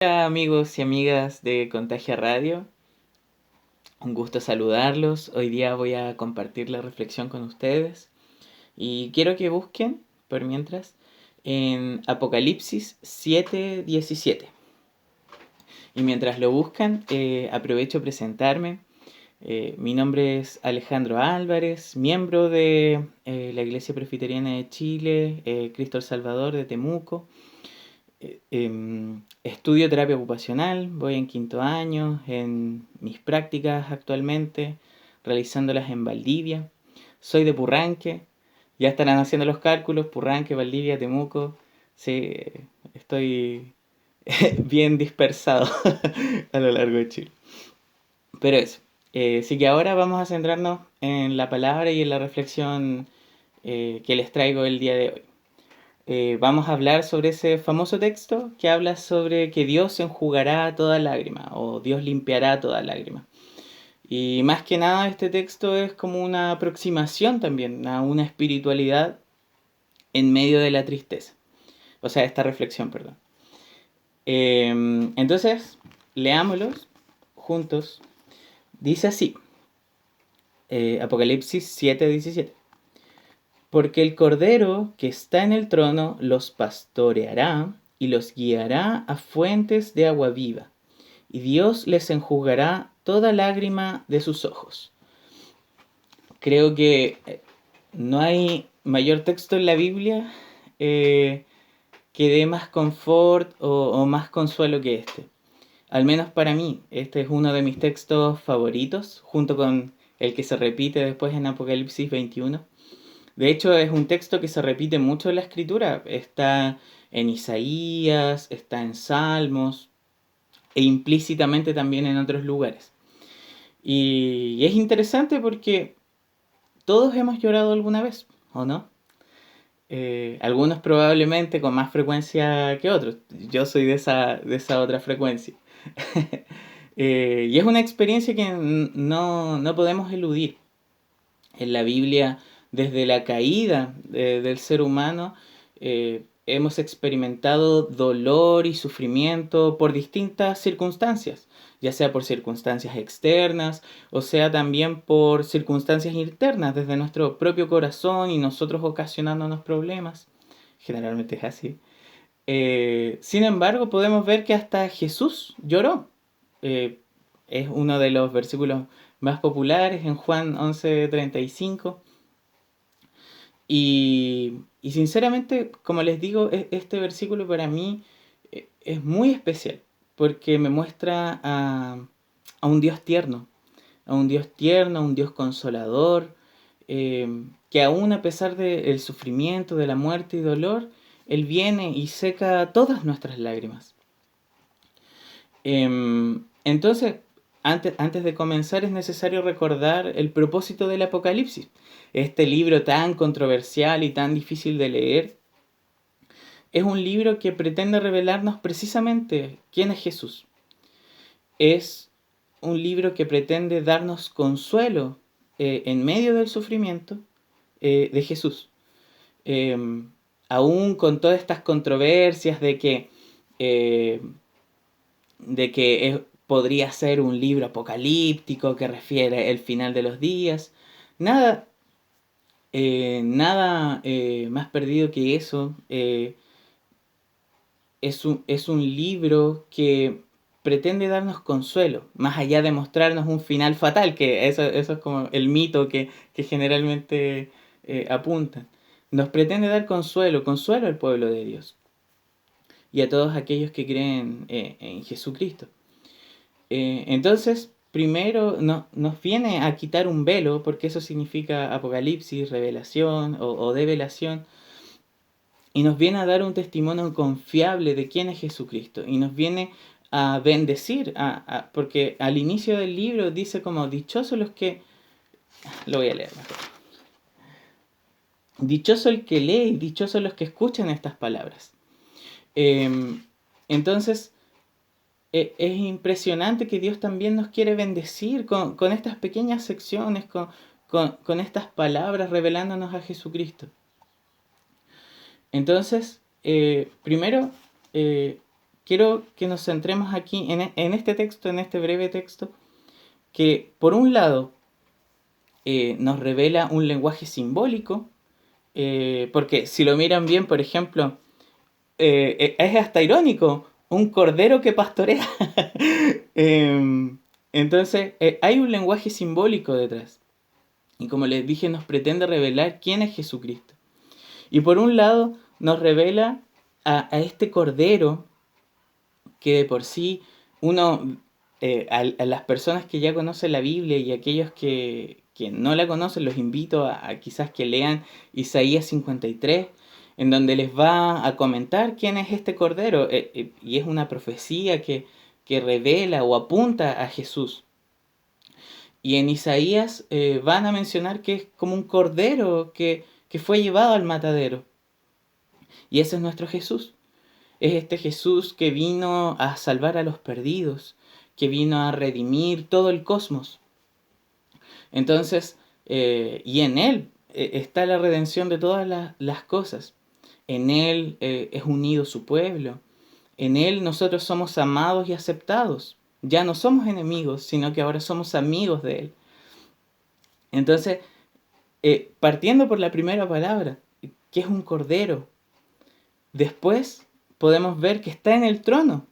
Hola amigos y amigas de Contagia Radio, un gusto saludarlos. Hoy día voy a compartir la reflexión con ustedes y quiero que busquen, por mientras, en Apocalipsis 7:17. Y mientras lo buscan, aprovecho a presentarme. Mi nombre es Alejandro Álvarez, miembro de la Iglesia Presbiteriana de Chile, Cristo el Salvador de Temuco. Estudio terapia ocupacional, voy en quinto año, en mis prácticas actualmente, realizándolas en Valdivia. Soy de Purranque, ya estarán haciendo los cálculos, Purranque, Valdivia, Temuco. Sí, estoy bien dispersado a lo largo de Chile. Pero eso, sí que ahora vamos a centrarnos en la palabra y en la reflexión que les traigo el día de hoy. Vamos a hablar sobre ese famoso texto que habla sobre que Dios enjugará toda lágrima o Dios limpiará toda lágrima. Y más que nada este texto es como una aproximación también a una espiritualidad en medio de la tristeza. O sea, esta reflexión, perdón. Entonces, leámoslos juntos. Dice así, Apocalipsis 7:17. Porque el Cordero que está en el trono los pastoreará y los guiará a fuentes de agua viva, y Dios les enjugará toda lágrima de sus ojos. Creo que no hay mayor texto en la Biblia que dé más confort o más consuelo que este. Al menos para mí, este es uno de mis textos favoritos, junto con el que se repite después en Apocalipsis 21. De hecho, es un texto que se repite mucho en la escritura. Está en Isaías, está en Salmos e implícitamente también en otros lugares. Y es interesante porque todos hemos llorado alguna vez, ¿o no? Algunos probablemente con más frecuencia que otros. Yo soy de esa otra frecuencia. Y es una experiencia que no podemos eludir. En la Biblia, desde la caída del ser humano, hemos experimentado dolor y sufrimiento por distintas circunstancias, ya sea por circunstancias externas o sea también por circunstancias internas desde nuestro propio corazón y nosotros ocasionándonos problemas. Generalmente es así. Sin embargo, podemos ver que hasta Jesús lloró. Eh, es uno de los versículos más populares en Juan 11:35. Y sinceramente, como les digo, este versículo para mí es muy especial porque me muestra a un Dios tierno, a un Dios tierno, a un Dios consolador, que aún a pesar del sufrimiento, de la muerte y dolor, Él viene y seca todas nuestras lágrimas. Entonces, antes de comenzar es necesario recordar el propósito del Apocalipsis. Este libro tan controversial y tan difícil de leer es un libro que pretende revelarnos precisamente quién es Jesús. Es un libro que pretende darnos consuelo en medio del sufrimiento de Jesús. Eh, Aún con todas estas controversias eh, de que podría ser un libro apocalíptico que refiere el final de los días. Nada, nada más perdido que eso. Es un libro que pretende darnos consuelo, más allá de mostrarnos un final fatal, que eso es como el mito que generalmente apuntan. Nos pretende dar consuelo, consuelo al pueblo de Dios y a todos aquellos que creen en Jesucristo. Entonces, primero nos viene a quitar un velo, porque eso significa apocalipsis, revelación o develación, y nos viene a dar un testimonio confiable de quién es Jesucristo, y nos viene a bendecir, porque al inicio del libro dice como dichosos los que... Lo voy a leer mejor. Dichoso el que lee y dichosos los que escuchan estas palabras. Entonces, es impresionante que Dios también nos quiere bendecir con estas pequeñas secciones, con estas palabras revelándonos a Jesucristo. Entonces, primero, quiero que nos centremos aquí en este texto, en este breve texto, que por un lado nos revela un lenguaje simbólico, porque si lo miran bien, por ejemplo, es hasta irónico, un cordero que pastorea. Eh, entonces, hay un lenguaje simbólico detrás. Y como les dije, nos pretende revelar quién es Jesucristo. Y por un lado, nos revela a este cordero que de por sí uno, a las personas que ya conocen la Biblia y aquellos que no la conocen, los invito a quizás que lean Isaías 53, en donde les va a comentar quién es este cordero, y es una profecía que revela o apunta a Jesús. Y en Isaías van a mencionar que es como un cordero que fue llevado al matadero. Y ese es nuestro Jesús. Es este Jesús que vino a salvar a los perdidos, que vino a redimir todo el cosmos. Entonces, y en Él está la redención de todas las cosas. En Él es unido su pueblo. En Él nosotros somos amados y aceptados. Ya no somos enemigos, sino que ahora somos amigos de Él. Entonces, partiendo por la primera palabra, que es un cordero, después podemos ver que está en el trono.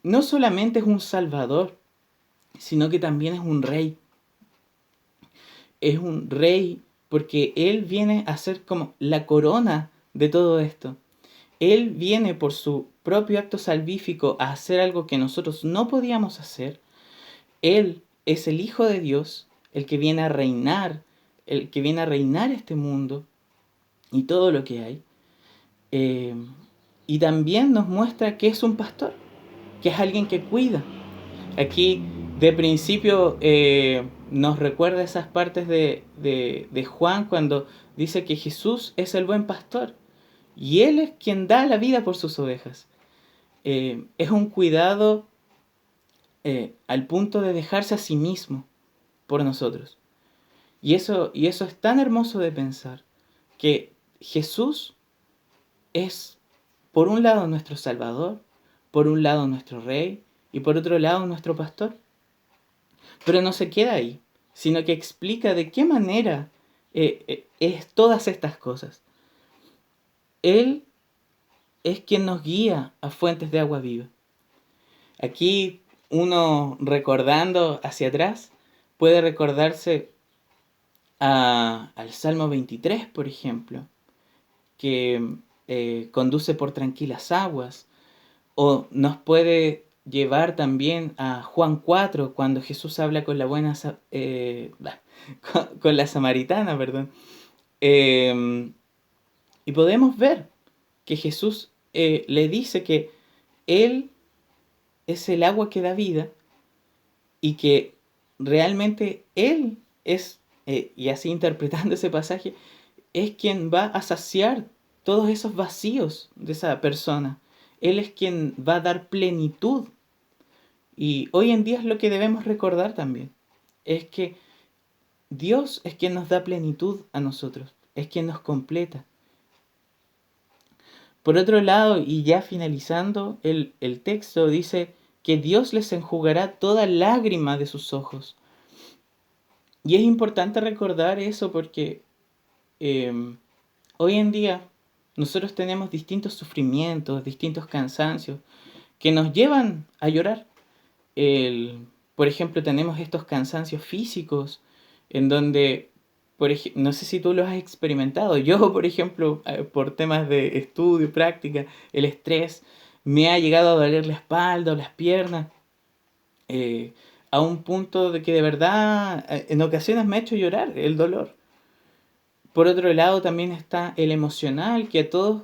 No solamente es un salvador, sino que también es un rey. Es un rey porque Él viene a ser como la corona de todo esto. Él viene por su propio acto salvífico a hacer algo que nosotros no podíamos hacer. Él es el Hijo de Dios, el que viene a reinar, el que viene a reinar este mundo y todo lo que hay. Eh, y también nos muestra que es un pastor, que es alguien que cuida. Aquí de principio nos recuerda esas partes de Juan cuando dice que Jesús es el buen pastor y Él es quien da la vida por sus ovejas. Es un cuidado al punto de dejarse a sí mismo por nosotros. Y eso es tan hermoso de pensar, que Jesús es por un lado nuestro Salvador, por un lado nuestro Rey y por otro lado nuestro pastor. Pero no se queda ahí, sino que explica de qué manera es todas estas cosas. Él es quien nos guía a fuentes de agua viva. Aquí uno recordando hacia atrás puede recordarse al Salmo 23, por ejemplo, que conduce por tranquilas aguas, o nos puede llevar también a Juan 4, cuando Jesús habla con la buena con la samaritana, perdón. Y podemos ver que Jesús le dice que Él es el agua que da vida y que realmente Él es, y así interpretando ese pasaje, es quien va a saciar todos esos vacíos de esa persona. Él es quien va a dar plenitud. Y hoy en día es lo que debemos recordar también. Es que Dios es quien nos da plenitud a nosotros. Es quien nos completa. Por otro lado, y ya finalizando, el texto dice que Dios les enjugará toda lágrima de sus ojos. Y es importante recordar eso porque hoy en día nosotros tenemos distintos sufrimientos, distintos cansancios que nos llevan a llorar. Por ejemplo, tenemos estos cansancios físicos en donde, no sé si tú lo has experimentado, yo, por ejemplo, por temas de estudio, práctica, el estrés, me ha llegado a doler la espalda o las piernas, eh, a un punto de que de verdad en ocasiones me ha hecho llorar el dolor. Por otro lado, también está el emocional, que a todos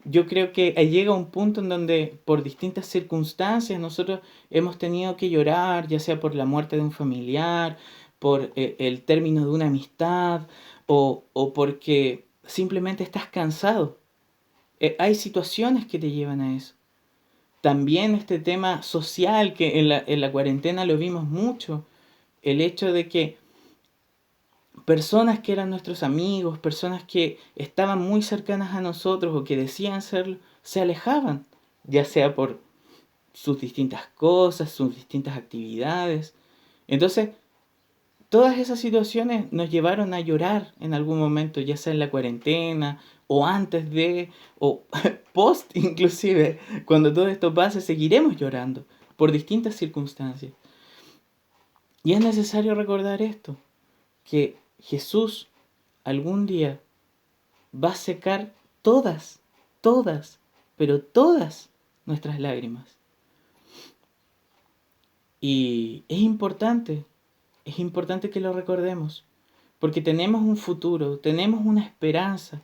yo creo que llega un punto en donde por distintas circunstancias nosotros hemos tenido que llorar, ya sea por la muerte de un familiar, por el término de una amistad o porque simplemente estás cansado. Hay situaciones que te llevan a eso. También este tema social que en la cuarentena lo vimos mucho, el hecho de que personas que eran nuestros amigos, personas que estaban muy cercanas a nosotros o que decían serlo, se alejaban, ya sea sus distintas cosas, sus distintas actividades. Entonces, todas esas situaciones nos llevaron a llorar en algún momento, ya sea en la cuarentena o antes de, o post inclusive, cuando todo esto pase, seguiremos llorando por distintas circunstancias. Y es necesario recordar esto, que Jesús algún día va a secar todas, pero todas nuestras lágrimas. Y es importante que lo recordemos, porque tenemos un futuro, tenemos una esperanza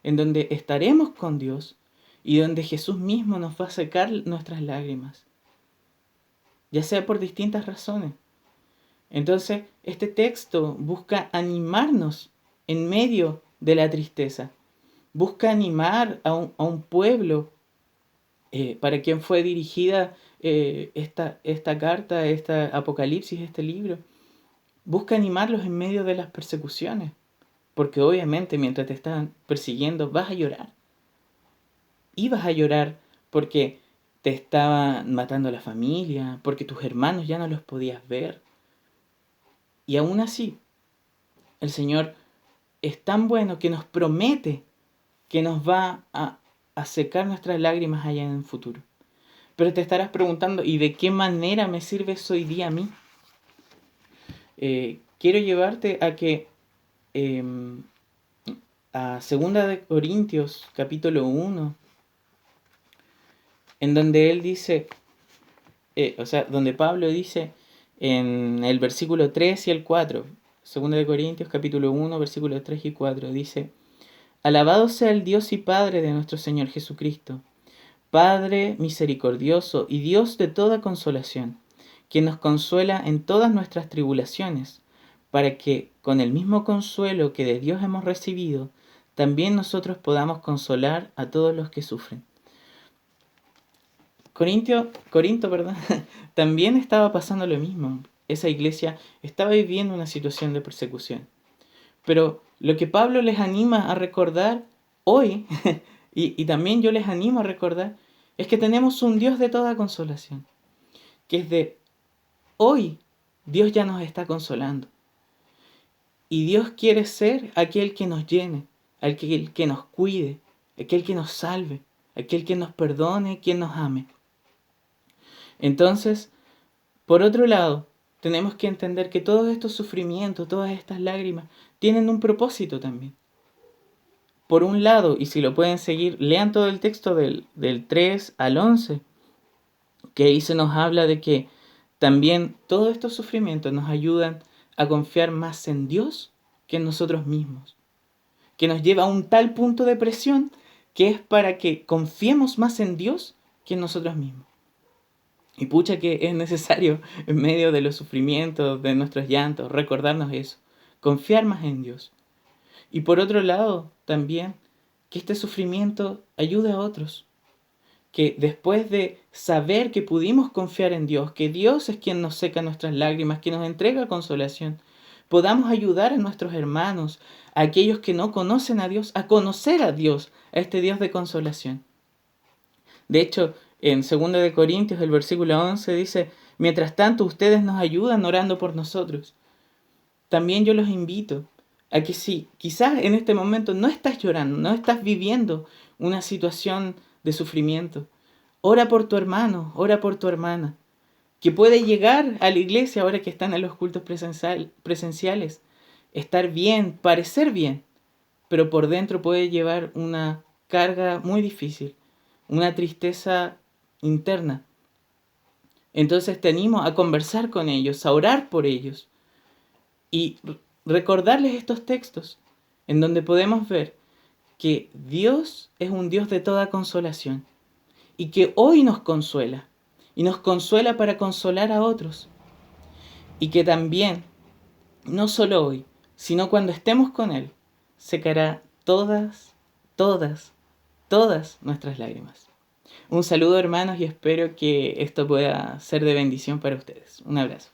en donde estaremos con Dios y donde Jesús mismo nos va a secar nuestras lágrimas, ya sea por distintas razones. Entonces, este texto busca animarnos en medio de la tristeza, busca animar a un pueblo para quien fue dirigida esta carta, esta Apocalipsis, este libro. Busca animarlos en medio de las persecuciones, porque obviamente mientras te están persiguiendo vas a llorar. Y vas a llorar porque te estaban matando la familia, porque tus hermanos ya no los podías ver. Y aún así, el Señor es tan bueno que nos promete que nos va a secar nuestras lágrimas allá en el futuro. Pero te estarás preguntando, ¿y de qué manera me sirve eso hoy día a mí? Quiero llevarte a que a 2 Corintios capítulo 1, en donde él dice, donde Pablo dice en el versículo 3 y el 4, 2 Corintios capítulo 1, versículos 3 y 4, dice: Alabado sea el Dios y Padre de nuestro Señor Jesucristo, Padre misericordioso y Dios de toda consolación, quien nos consuela en todas nuestras tribulaciones, para que, con el mismo consuelo que de Dios hemos recibido, también nosotros podamos consolar a todos los que sufren. Corinto, también estaba pasando lo mismo. Esa iglesia estaba viviendo una situación de persecución. Pero lo que Pablo les anima a recordar hoy, y también yo les animo a recordar, es que tenemos un Dios de toda consolación. Que es de hoy, Dios ya nos está consolando. Y Dios quiere ser aquel que nos llene, aquel que nos cuide, aquel que nos salve, aquel que nos perdone, quien nos ame. Entonces, por otro lado, tenemos que entender que todos estos sufrimientos, todas estas lágrimas, tienen un propósito también. Por un lado, y si lo pueden seguir, lean todo el texto del 3 al 11, que ahí se nos habla de que también todos estos sufrimientos nos ayudan a confiar más en Dios que en nosotros mismos, que nos lleva a un tal punto de presión que es para que confiemos más en Dios que en nosotros mismos. Y pucha que es necesario en medio de los sufrimientos, de nuestros llantos, recordarnos eso, confiar más en Dios. Y por otro lado, también, que este sufrimiento ayude a otros. Que después de saber que pudimos confiar en Dios, que Dios es quien nos seca nuestras lágrimas, que nos entrega consolación, podamos ayudar a nuestros hermanos, a aquellos que no conocen a Dios, a conocer a Dios, a este Dios de consolación. De hecho, en 2 Corintios, el versículo 11 dice: mientras tanto ustedes nos ayudan orando por nosotros. También yo los invito a que si quizás en este momento no estás llorando, no estás viviendo una situación de sufrimiento, ora por tu hermano, ora por tu hermana, que puede llegar a la iglesia ahora que están en los cultos presenciales, estar bien, parecer bien, pero por dentro puede llevar una carga muy difícil, una tristeza interna. Entonces te animo a conversar con ellos, a orar por ellos y recordarles estos textos en donde podemos ver que Dios es un Dios de toda consolación y que hoy nos consuela y nos consuela para consolar a otros y que también, no solo hoy, sino cuando estemos con Él, secará todas nuestras lágrimas. Un saludo, hermanos, y espero que esto pueda ser de bendición para ustedes. Un abrazo.